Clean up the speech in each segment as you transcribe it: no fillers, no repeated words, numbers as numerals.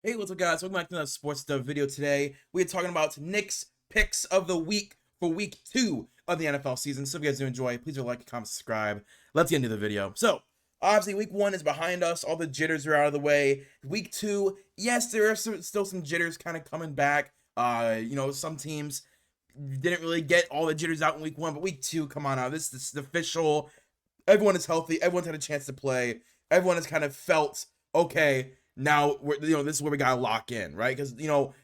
Hey, what's up, guys? Welcome back to another Sports Stuff video. Today, we're talking about Nick's picks of the week for week 2 of the NFL season. So if you guys do enjoy, please do like, comment, subscribe. Let's get into the video. So, obviously, week 1 is behind us. All the jitters are out of the way. Week 2, yes, there are still some jitters kind of coming back. Some teams didn't really get all the jitters out in week 1, but week 2, come on now. This is official. Everyone is healthy. Everyone's had a chance to play. Everyone has kind of felt, okay, now this is where we gotta lock in, right? Because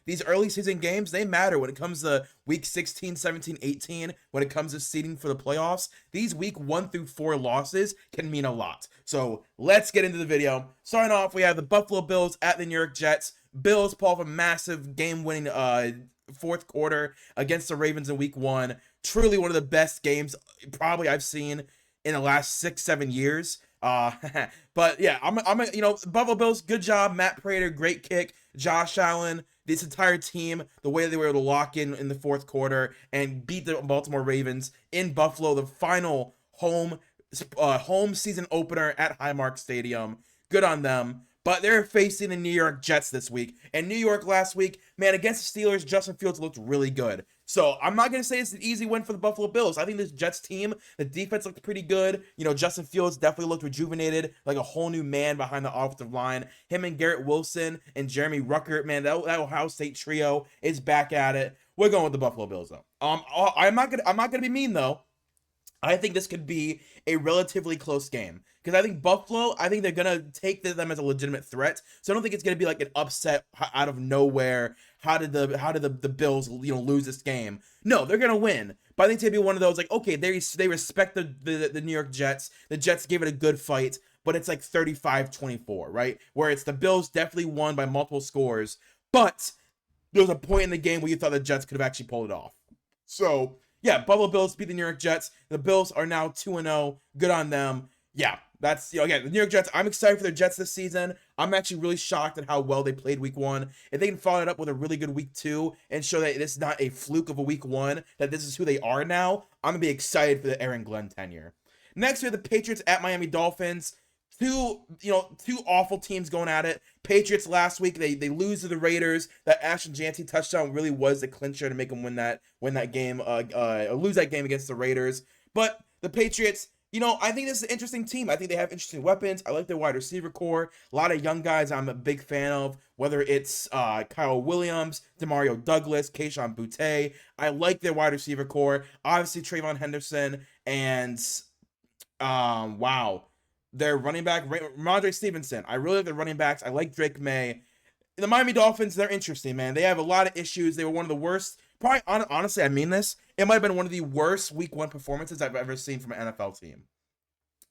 these early season games, they matter when it comes to week 16, 17, 18. When it comes to seeding for the playoffs, these week 1 through 4 losses can mean a lot. So let's get into the video. Starting off, we have the Buffalo Bills at the New York Jets. Bills pull off a massive game-winning fourth quarter against the Ravens in week 1. Truly one of the best games probably I've seen in the last 6-7 years. But yeah, Buffalo Bills, good job. Matt Prater, great kick. Josh Allen, this entire team, the way they were able to lock in the fourth quarter and beat the Baltimore Ravens in Buffalo, the final home season opener at Highmark Stadium. Good on them. But they're facing the New York Jets this week. And New York last week, man, against the Steelers, Justin Fields looked really good. So I'm not going to say it's an easy win for the Buffalo Bills. I think this Jets team, the defense looked pretty good. Justin Fields definitely looked rejuvenated, like a whole new man behind the offensive line. Him and Garrett Wilson and Jeremy Ruckert, man, that Ohio State trio is back at it. We're going with the Buffalo Bills, though. I'm not gonna be mean, though. I think this could be a relatively close game because I think Buffalo, I think they're gonna take them as a legitimate threat. So I don't think it's gonna be like an upset out of nowhere. How did the Bills lose this game? No, they're gonna win. But I think it's gonna be one of those like, okay, they respect the New York Jets. The Jets gave it a good fight, but it's like 35-24, right? Where it's the Bills definitely won by multiple scores, but there was a point in the game where you thought the Jets could have actually pulled it off. So yeah, Buffalo Bills beat the New York Jets. The Bills are now 2-0. Good on them. Yeah, that's again the New York Jets. I'm excited for the Jets this season. I'm actually really shocked at how well they played week 1. If they can follow it up with a really good week 2 and show that this is not a fluke of a week 1, that this is who they are now, I'm gonna be excited for the Aaron Glenn tenure. Next, we have the Patriots at Miami Dolphins. Two awful teams going at it. Patriots last week, they lose to the Raiders. That Ashton Janty touchdown really was the clincher to make them win that game, lose that game against the Raiders. But the Patriots, I think this is an interesting team. I think they have interesting weapons. I like their wide receiver core. A lot of young guys I'm a big fan of, whether it's Kyle Williams, Demario Douglas, Kayshon Boutte. I like their wide receiver core. Obviously, Trayvon Henderson and wow, their running back, Ramondre Stevenson. I really like their running backs. I like Drake May. The Miami Dolphins, they're interesting, man. They have a lot of issues. They were one of the worst. Probably, honestly, I mean this. It might have been one of the worst week 1 performances I've ever seen from an NFL team.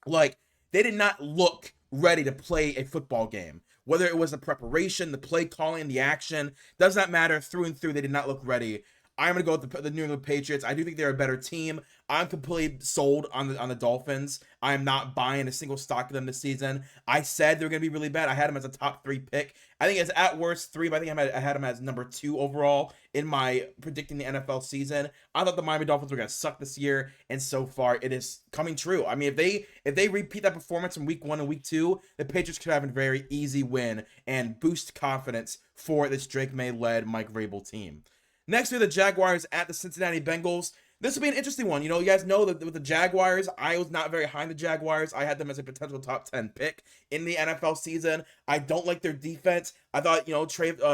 Like, they did not look ready to play a football game. Whether it was the preparation, the play calling, the action, does not matter. Through and through, they did not look ready. I'm going to go with the New England Patriots. I do think they're a better team. I'm completely sold on the Dolphins. I am not buying a single stock of them this season. I said they're going to be really bad. I had them as a top 3 pick. I think it's at worst 3, but I think I had them as number 2 overall in my predicting the NFL season. I thought the Miami Dolphins were going to suck this year, and so far it is coming true. I mean, if they repeat that performance in week 1 and week 2, the Patriots could have a very easy win and boost confidence for this Drake May-led Mike Vrabel team. Next, we have the Jaguars at the Cincinnati Bengals. This will be an interesting one. You guys know that with the Jaguars, I was not very high on the Jaguars. I had them as a potential top 10 pick in the NFL season. I don't like their defense. I thought,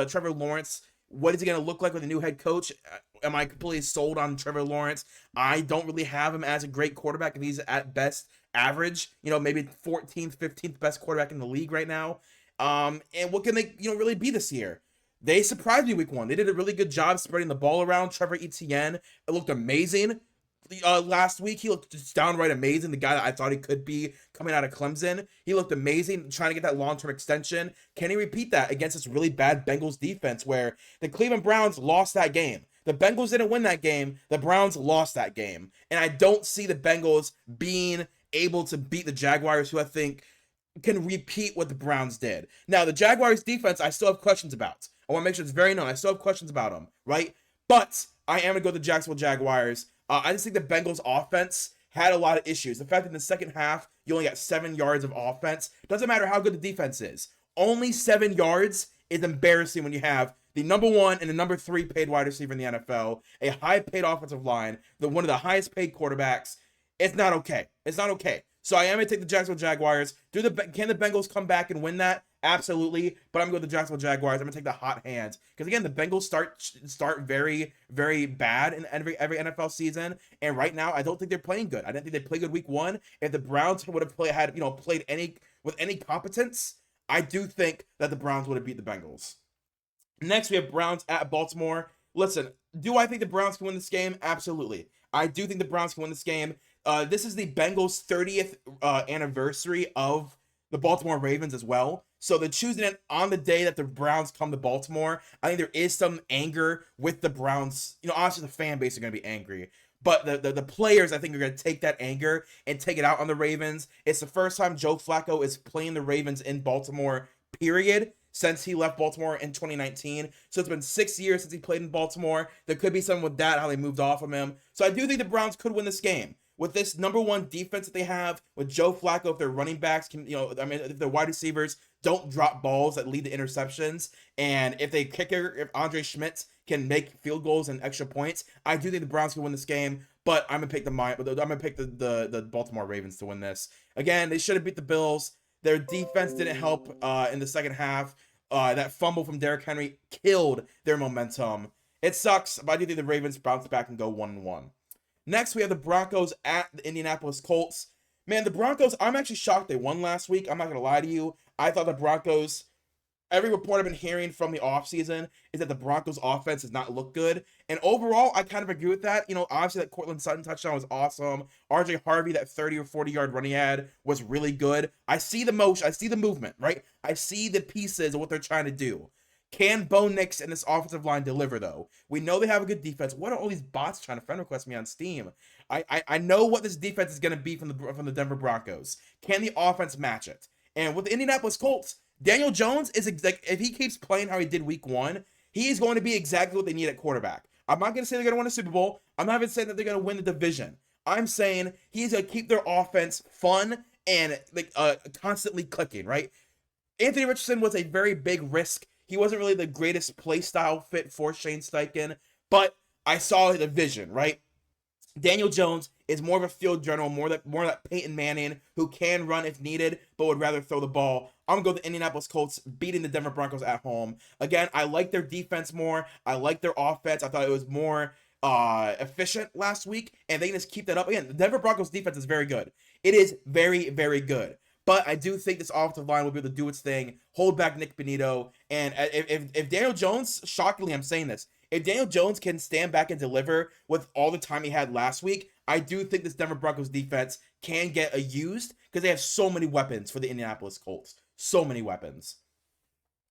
Trevor Lawrence, what is he going to look like with a new head coach? Am I completely sold on Trevor Lawrence? I don't really have him as a great quarterback. If he's at best average, maybe 14th, 15th best quarterback in the league right now. And what can they, really be this year? They surprised me week 1. They did a really good job spreading the ball around. Trevor Etienne, it looked amazing last week. He looked just downright amazing. The guy that I thought he could be coming out of Clemson. He looked amazing trying to get that long-term extension. Can he repeat that against this really bad Bengals defense where the Cleveland Browns lost that game? The Bengals didn't win that game. The Browns lost that game. And I don't see the Bengals being able to beat the Jaguars, who I think can repeat what the Browns did. Now, the Jaguars defense, I still have questions about. I want to make sure it's very known. I still have questions about them, right? But I am going to go with the Jacksonville Jaguars. I just think the Bengals offense had a lot of issues. The fact that in the second half, you only got 7 yards of offense. Doesn't matter how good the defense is. Only 7 yards is embarrassing when you have the number 1 and the number 3 paid wide receiver in the NFL, a high paid offensive line, one of the highest paid quarterbacks. It's not okay. It's not okay. So I am going to take the Jacksonville Jaguars. Can the Bengals come back and win that? Absolutely. But I'm going to go with the Jacksonville Jaguars. I'm going to take the hot hands. Because again, the Bengals start very, very bad in every NFL season. And right now, I don't think they're playing good. I didn't think they played good week 1. If the Browns would have played with any competence, I do think that the Browns would have beat the Bengals. Next, we have Browns at Baltimore. Listen, do I think the Browns can win this game? Absolutely. I do think the Browns can win this game. This is the Bengals' 30th anniversary of the Baltimore Ravens as well. So they're choosing it on the day that the Browns come to Baltimore. I think there is some anger with the Browns. Obviously the fan base are going to be angry. But the players, I think, are going to take that anger and take it out on the Ravens. It's the first time Joe Flacco is playing the Ravens in Baltimore, period, since he left Baltimore in 2019. So it's been 6 years since he played in Baltimore. There could be something with that, how they moved off of him. So I do think the Browns could win this game. With this number 1 defense that they have, with Joe Flacco, if their running backs can, if their wide receivers don't drop balls that lead to interceptions, and if Andre Schmidt can make field goals and extra points, I do think the Browns can win this game. But I'm gonna pick the Baltimore Ravens to win this. Again, they should have beat the Bills. Their defense didn't help in the second half. That fumble from Derrick Henry killed their momentum. It sucks, but I do think the Ravens bounce back and go 1-1. Next, we have the Broncos at the Indianapolis Colts. Man, the Broncos, I'm actually shocked they won last week. I'm not going to lie to you. I thought the Broncos, every report I've been hearing from the offseason is that the Broncos offense does not look good. And overall, I kind of agree with that. Obviously that Cortland Sutton touchdown was awesome. RJ Harvey, that 30 or 40 yard running ad was really good. I see the motion. I see the movement, right? I see the pieces of what they're trying to do. Can Bo Nix and this offensive line deliver, though? We know they have a good defense. What are all these bots trying to friend request me on Steam? I know what this defense is going to be from the Denver Broncos. Can the offense match it? And with the Indianapolis Colts, Daniel Jones is if he keeps playing how he did week 1, he is going to be exactly what they need at quarterback. I'm not going to say they're going to win a Super Bowl. I'm not even saying that they're going to win the division. I'm saying he's going to keep their offense fun and constantly clicking, right? Anthony Richardson was a very big risk. He wasn't really the greatest play style fit for Shane Steichen, but I saw the vision, right? Daniel Jones is more of a field general, more that Peyton Manning, who can run if needed, but would rather throw the ball. I'm going to go with the Indianapolis Colts beating the Denver Broncos at home. Again, I like their defense more. I like their offense. I thought it was more efficient last week, and they can just keep that up. Again, the Denver Broncos defense is very good. It is very, very good. But I do think this offensive line will be able to do its thing, hold back Nick Bonitto, and if Daniel Jones, shockingly, I'm saying this, if Daniel Jones can stand back and deliver with all the time he had last week, I do think this Denver Broncos defense can get used because they have so many weapons for the Indianapolis Colts. So many weapons.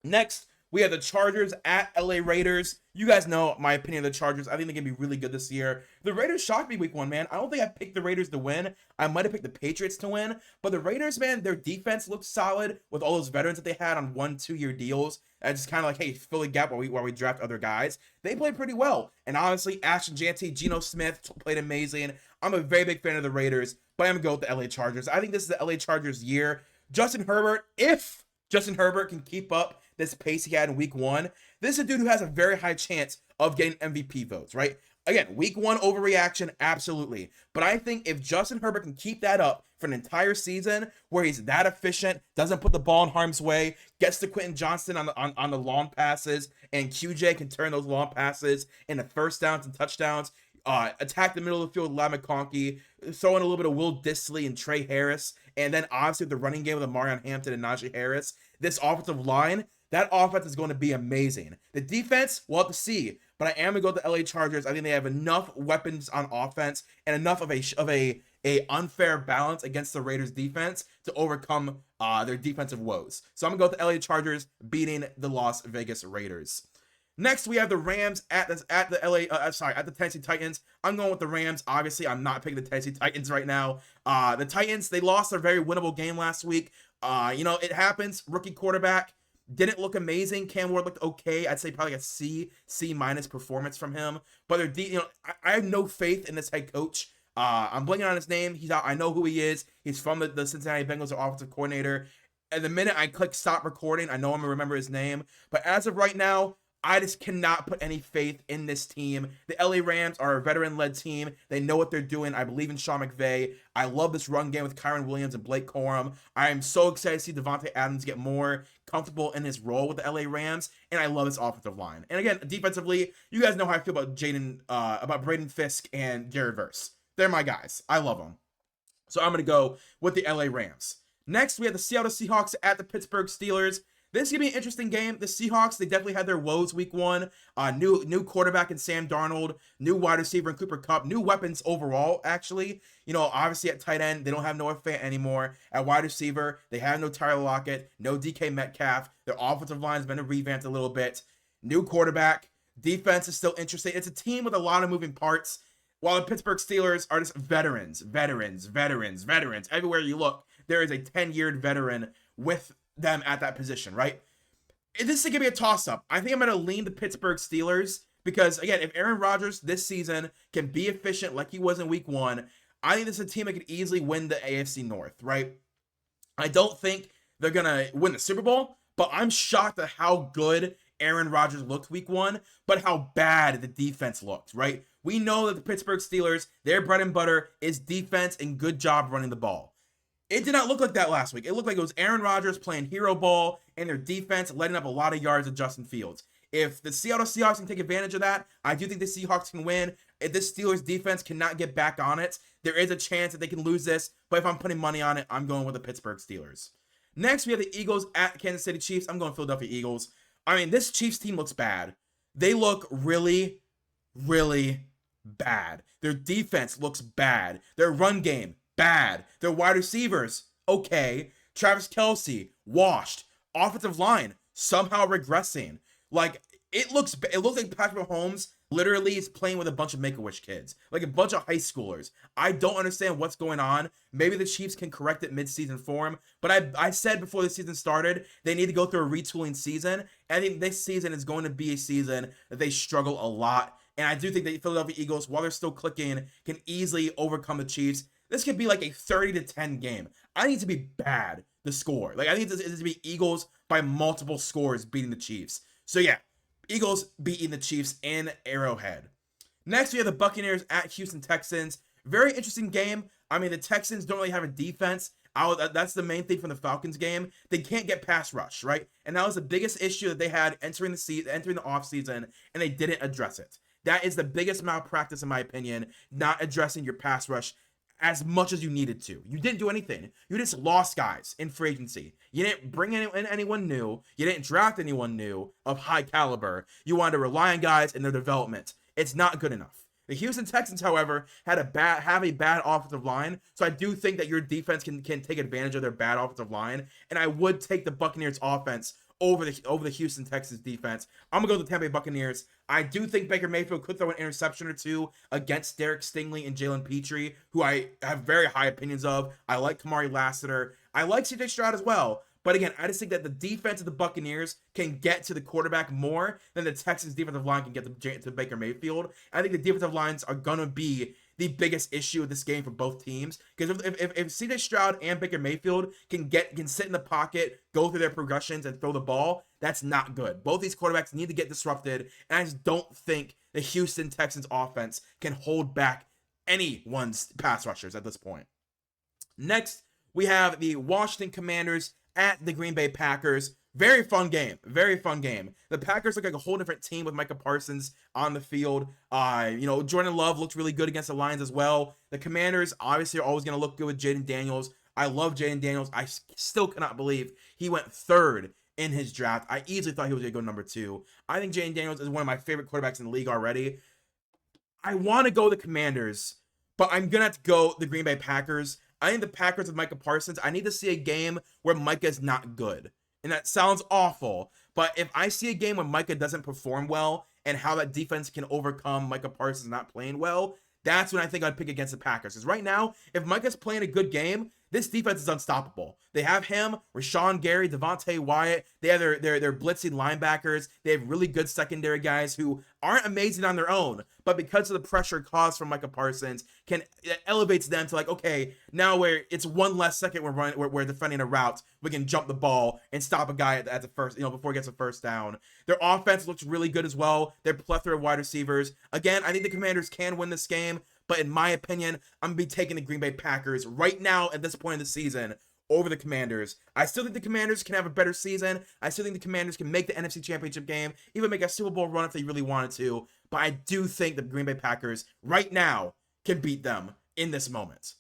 Next, we have the Chargers at LA Raiders. You guys know my opinion of the Chargers. I think they're going to be really good this year. The Raiders shocked me week 1, man. I don't think I picked the Raiders to win. I might have picked the Patriots to win. But the Raiders, man, their defense looks solid with all those veterans that they had on 1-2 year deals. And just kind of like, hey, fill a gap while we draft other guys. They played pretty well. And honestly, Ashton Jeanty, Geno Smith played amazing. I'm a very big fan of the Raiders, but I'm going to go with the LA Chargers. I think this is the LA Chargers year. Justin Herbert, if Justin Herbert can keep up this pace he had in week 1, this is a dude who has a very high chance of getting MVP votes, right? Again, week 1 overreaction, absolutely. But I think if Justin Herbert can keep that up for an entire season where he's that efficient, doesn't put the ball in harm's way, gets to Quentin Johnston on the long passes, and QJ can turn those long passes into first downs and touchdowns, attack the middle of the field with Ladd McConkey, throw in a little bit of Will Dissly and Trey Harris, and then obviously the running game with Marion Hampton and Najee Harris. This offensive line, that offense is going to be amazing. The defense, we'll have to see. But I am going to go with the LA Chargers. I think they have enough weapons on offense and enough of a unfair balance against the Raiders defense to overcome their defensive woes. So I'm going to go with the LA Chargers beating the Las Vegas Raiders. Next, we have the Rams at the Tennessee Titans. I'm going with the Rams. Obviously, I'm not picking the Tennessee Titans right now. The Titans, they lost their very winnable game last week. It happens. Rookie quarterback. Didn't look amazing. Cam Ward looked okay. I'd say probably a C minus performance from him. But I have no faith in this head coach. I'm blanking on his name. I know who he is. He's from the Cincinnati Bengals, their offensive coordinator. at the minute I click stop recording, I know I'm gonna remember his name, but as of right now, I just cannot put any faith in this team. The LA Rams are a veteran-led team. They know what they're doing. I believe in Sean McVay. I love this run game with Kyren Williams and Blake Corum. I am so excited to see Devontae Adams get more comfortable in his role with the LA Rams, and I love his offensive line. And again, defensively, you guys know how I feel about Braden Fisk and Jared Verse. They're my guys. I love them. So I'm going to go with the LA Rams. Next, we have the Seattle Seahawks at the Pittsburgh Steelers. This is going to be an interesting game. The Seahawks, they definitely had their woes week one. New quarterback in Sam Darnold, new wide receiver in Cooper Kupp, new weapons overall, actually. You know, obviously at tight end, they don't have Noah Fant anymore. At wide receiver, they have no Tyler Lockett, no DK Metcalf. Their offensive line has been revamped a little bit. New quarterback. Defense is still interesting. It's a team with a lot of moving parts. While the Pittsburgh Steelers are just veterans. Everywhere you look, there is a 10-year veteran with them at that position, right? This is going to be a toss-up. I think I'm going to lean the Pittsburgh Steelers because, again, if Aaron Rodgers this season can be efficient like he was in week one, I think this is a team that could easily win the AFC North, right? I don't think they're going to win the Super Bowl, but I'm shocked at how good Aaron Rodgers looked week one, but how bad the defense looked, right? We know that the Pittsburgh Steelers, their bread and butter is defense and good job running the ball. It did not look like that last week. It looked like it was Aaron Rodgers playing hero ball and their defense letting up a lot of yards of Justin Fields. If the Seattle Seahawks can take advantage of that, I do think the Seahawks can win. If this Steelers defense cannot get back on it, there is a chance that they can lose this. But if I'm putting money on it, I'm going with the Pittsburgh Steelers. Next, we have the Eagles at Kansas City Chiefs. I'm going Philadelphia Eagles. I mean, this Chiefs team looks bad. They look really bad. Their defense looks bad. Their run game, bad. Their wide receivers, okay. Travis Kelce, washed. Offensive line, somehow regressing. Like, it looks like Patrick Mahomes literally is playing with a bunch of Make-A-Wish kids. Like a bunch of high schoolers. I don't understand what's going on. Maybe the Chiefs can correct it mid-season for him. But I said before the season started, they need to go through a retooling season. And I think this season is going to be a season that they struggle a lot. And I do think that the Philadelphia Eagles, while they're still clicking, can easily overcome the Chiefs. This could be like a 30-10 game. I need to be bad, the score. Like, I need this to be Eagles by multiple scores beating the Chiefs. So, yeah, Eagles beating the Chiefs in Arrowhead. Next, we have the Buccaneers at Houston Texans. Very interesting game. I mean, the Texans don't really have a defense. That's the main thing from the Falcons game. They can't get pass rush, right? And that was the biggest issue that they had entering the offseason, and they didn't address it. That is the biggest malpractice, in my opinion, not addressing your pass rush as much as you needed to. You didn't do anything. You just lost guys in free agency. You didn't bring in anyone new. You didn't draft anyone new of high caliber. You wanted to rely on guys in their development. It's not good enough. The Houston Texans, however, have a bad offensive line, so I do think that your defense can take advantage of their bad offensive line, and I would take the Buccaneers offense over the Houston Texans defense. I'm gonna go with the Tampa Bay Buccaneers. I do think Baker Mayfield could throw an interception or two against Derek Stingley and Jalen Petrie, who I have very high opinions of. I like Kamari Lassiter. I like CJ Stroud as well. But again, I just think that the defense of the Buccaneers can get to the quarterback more than the Texans defensive line can get to Baker Mayfield. I think the defensive lines are gonna be the biggest issue of this game for both teams, because if CJ Stroud and Baker Mayfield can sit in the pocket, go through their progressions, and throw the ball, that's not good. Both these quarterbacks need to get disrupted, and I just don't think the Houston Texans offense can hold back anyone's pass rushers at this point. Next, we have the Washington Commanders at the Green Bay Packers. Very fun game. The Packers look like a whole different team with Micah Parsons on the field. Jordan Love looked really good against the Lions as well. The Commanders obviously are always going to look good with Jaden Daniels. I love Jaden Daniels. I still cannot believe he went third in his draft. I easily thought he was going to go number 2. I think Jaden Daniels is one of my favorite quarterbacks in the league already. I want to go the Commanders, but I'm going to have to go the Green Bay Packers. I think the Packers with Micah Parsons, I need to see a game where Micah is not good. And that sounds awful, but if I see a game where Micah doesn't perform well and how that defense can overcome Micah Parsons not playing well, that's when I think I'd pick against the Packers. Because right now, if Micah's playing a good game, this defense is unstoppable. They have him, Rashawn Gary, Devontae Wyatt. They have their blitzing linebackers. They have really good secondary guys who aren't amazing on their own, but because of the pressure caused from Micah Parsons, it elevates them to like, okay, now where it's one less second we're defending a route, we can jump the ball and stop a guy at the first, before he gets a first down. Their offense looks really good as well. Their plethora of wide receivers. Again, I think the Commanders can win this game, but in my opinion, I'm going to be taking the Green Bay Packers right now at this point in the season over the Commanders. I still think the Commanders can have a better season. I still think the Commanders can make the NFC Championship game, even make a Super Bowl run if they really wanted to. But I do think the Green Bay Packers right now can beat them in this moment.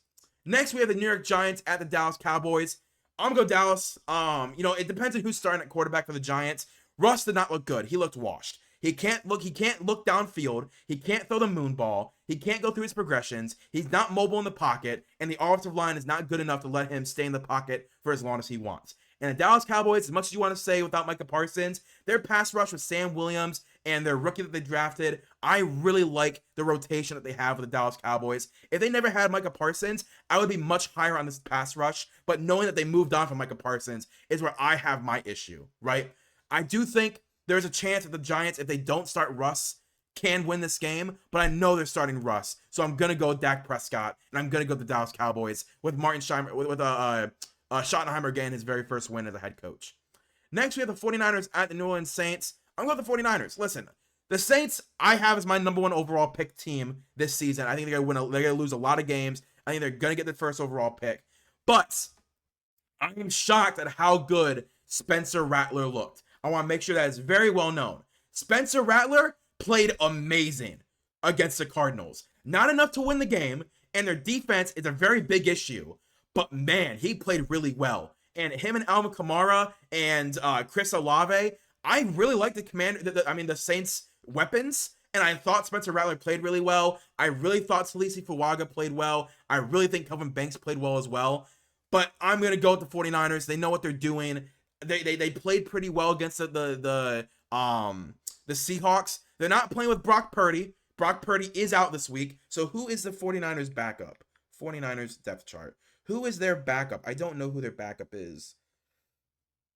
Next, we have the New York Giants at the Dallas Cowboys. I'm going to go Dallas. It depends on who's starting at quarterback for the Giants. Russ did not look good. He looked washed. He can't look downfield. He can't throw the moon ball. He can't go through his progressions. He's not mobile in the pocket, and the offensive line is not good enough to let him stay in the pocket for as long as he wants. And the Dallas Cowboys, as much as you want to say without Micah Parsons, their pass rush with Sam Williams and their rookie that they drafted, I really like the rotation that they have with the Dallas Cowboys. If they never had Micah Parsons, I would be much higher on this pass rush, but knowing that they moved on from Micah Parsons is where I have my issue, right? I do think there's a chance that the Giants, if they don't start Russ, can win this game, but I know they're starting Russ. So I'm going to go with Dak Prescott, and I'm going to go with the Dallas Cowboys with Martin Schottenheimer getting his very first win as a head coach. Next, we have the 49ers at the New Orleans Saints. I'm going with the 49ers. Listen, the Saints I have as my number one overall pick team this season. I think they're going to lose a lot of games. I think they're going to get the first overall pick. But I am shocked at how good Spencer Rattler looked. I want to make sure that it's very well known. Spencer Rattler played amazing against the Cardinals. Not enough to win the game, and their defense is a very big issue. But man, he played really well. And him and Alvin Kamara and Chris Olave, I really like the Saints' weapons. And I thought Spencer Rattler played really well. I really thought Talisi Fuaga played well. I really think Kelvin Banks played well as well. But I'm going to go with the 49ers. They know what they're doing. They played pretty well against the Seahawks. They're not playing with Brock Purdy. Brock Purdy is out this week. So who is the 49ers backup? 49ers depth chart. Who is their backup? I don't know who their backup is.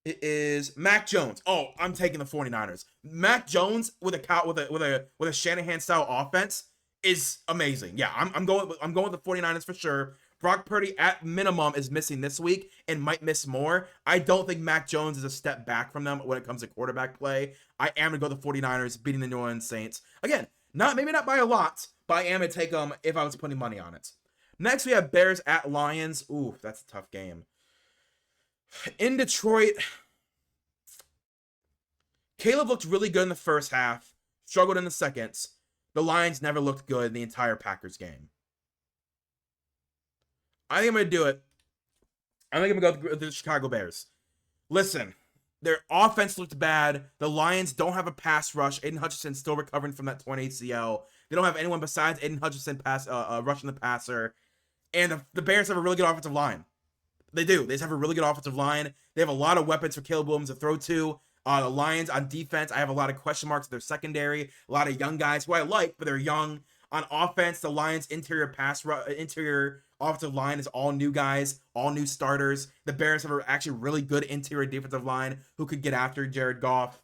It is Mac Jones. Oh, I'm taking the 49ers. Mac Jones with a Shanahan style offense is amazing. Yeah, I'm going with the 49ers for sure. Brock Purdy at minimum is missing this week and might miss more. I don't think Mac Jones is a step back from them when it comes to quarterback play. I am going to go the 49ers beating the New Orleans Saints. Again, maybe not by a lot, but I am going to take them if I was putting money on it. Next, we have Bears at Lions. Ooh, that's a tough game. In Detroit, Caleb looked really good in the first half, struggled in the seconds. The Lions never looked good in the entire Packers game. I think I'm going to do it. I think I'm going to go with the Chicago Bears. Listen, their offense looked bad. The Lions don't have a pass rush. Aiden Hutchinson still recovering from that torn ACL. They don't have anyone besides Aiden Hutchinson rushing the passer. And the Bears have a really good offensive line. They do. They just have a really good offensive line. They have a lot of weapons for Caleb Williams to throw to. The Lions on defense, I have a lot of question marks. Their secondary, a lot of young guys who I like, but they're young. On offense, the Lions' interior offensive line is all new guys, all new starters. The Bears have actually really good interior defensive line who could get after Jared Goff.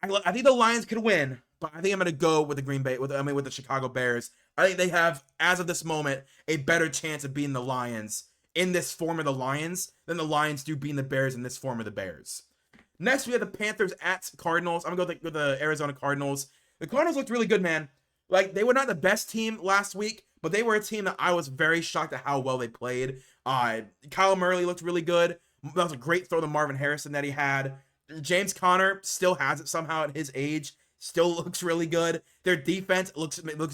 I think the Lions could win, but I think I'm going to go with the Chicago Bears. I think they have, as of this moment, a better chance of beating the Lions in this form of the Lions than the Lions do beating the Bears in this form of the Bears. Next, we have the Panthers at Cardinals. I'm going to go with the Arizona Cardinals. The Cardinals looked really good, man. Like, they were not the best team last week, but they were a team that I was very shocked at how well they played. Kyle Murray looked really good. That was a great throw to Marvin Harrison that he had. James Conner still has it somehow at his age. Still looks really good. Their defense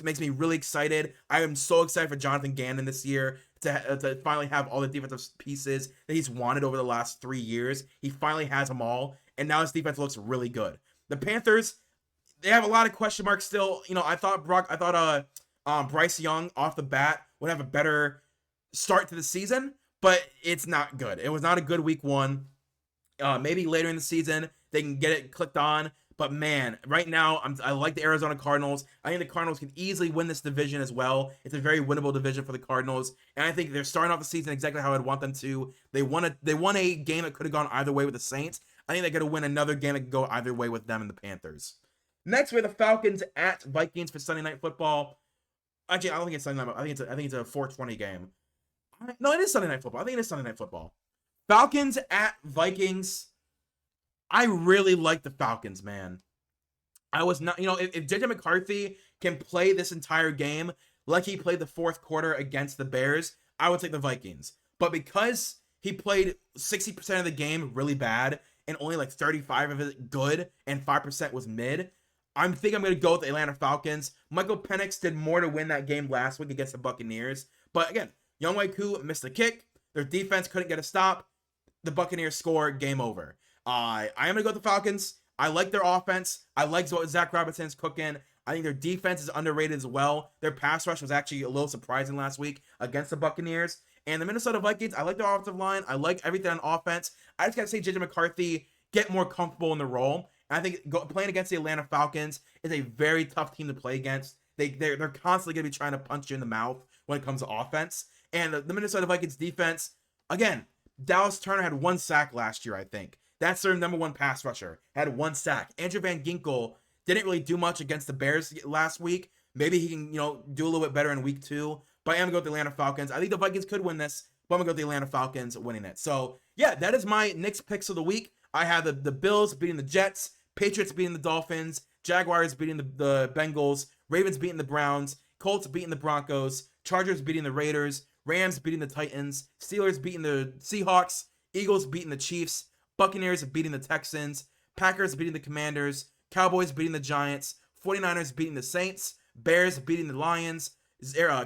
makes me really excited. I am so excited for Jonathan Gannon this year to finally have all the defensive pieces that he's wanted over the last 3 years. He finally has them all, and now his defense looks really good. The Panthers, they have a lot of question marks still. I thought Bryce Young off the bat would have a better start to the season, but it's not good. It was not a good week one. Maybe later in the season they can get it clicked on, But man, right now I like the Arizona Cardinals. I think the Cardinals can easily win this division as well. It's a very winnable division for the Cardinals, and I think they're starting off the season exactly how I'd want them to. They won a game that could have gone either way with the Saints. I think they're going to win another game that could go either way with them and the Panthers. Next, we have the Falcons at Vikings for Sunday Night Football. Actually, I don't think it's Sunday Night. I think it's a 4:20 game. No, it is Sunday Night Football. I think it is Sunday Night Football. Falcons at Vikings. I really like the Falcons, man. I was not, if JJ McCarthy can play this entire game like he played the fourth quarter against the Bears, I would take the Vikings. But because he played 60% of the game really bad and only like 35 of it good and 5% was mid, I think I'm going to go with the Atlanta Falcons. Michael Penix did more to win that game last week against the Buccaneers. But again, Younghoe Koo missed a kick. Their defense couldn't get a stop. The Buccaneers score, game over. I am going to go with the Falcons. I like their offense. I like what Zach Robinson's cooking. I think their defense is underrated as well. Their pass rush was actually a little surprising last week against the Buccaneers. And the Minnesota Vikings, I like their offensive line. I like everything on offense. I just got to say JJ McCarthy get more comfortable in the role. And I think playing against the Atlanta Falcons is a very tough team to play against. They're constantly going to be trying to punch you in the mouth when it comes to offense. And the Minnesota Vikings defense, again, Dallas Turner had 1 sack last year, I think. That's their number 1 pass rusher. Had 1 sack. Andrew Van Ginkel didn't really do much against the Bears last week. Maybe he can, do a little bit better in week 2. But I am going to go with the Atlanta Falcons. I think the Vikings could win this, but I'm going to go with the Atlanta Falcons winning it. So, yeah, that is my Knicks picks of the week. I have the Bills beating the Jets, Patriots beating the Dolphins, Jaguars beating the Bengals, Ravens beating the Browns, Colts beating the Broncos, Chargers beating the Raiders, Rams beating the Titans, Steelers beating the Seahawks, Eagles beating the Chiefs, Buccaneers beating the Texans, Packers beating the Commanders, Cowboys beating the Giants, 49ers beating the Saints, Bears beating the Lions,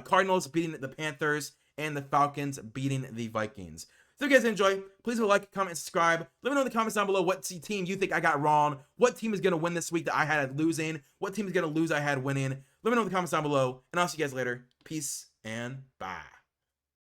Cardinals beating the Panthers, and the Falcons beating the Vikings. So if you guys enjoy, please leave a like, comment, and subscribe. Let me know in the comments down below what team you think I got wrong, what team is going to win this week that I had losing, what team is going to lose I had winning. Let me know in the comments down below, and I'll see you guys later. Peace and bye.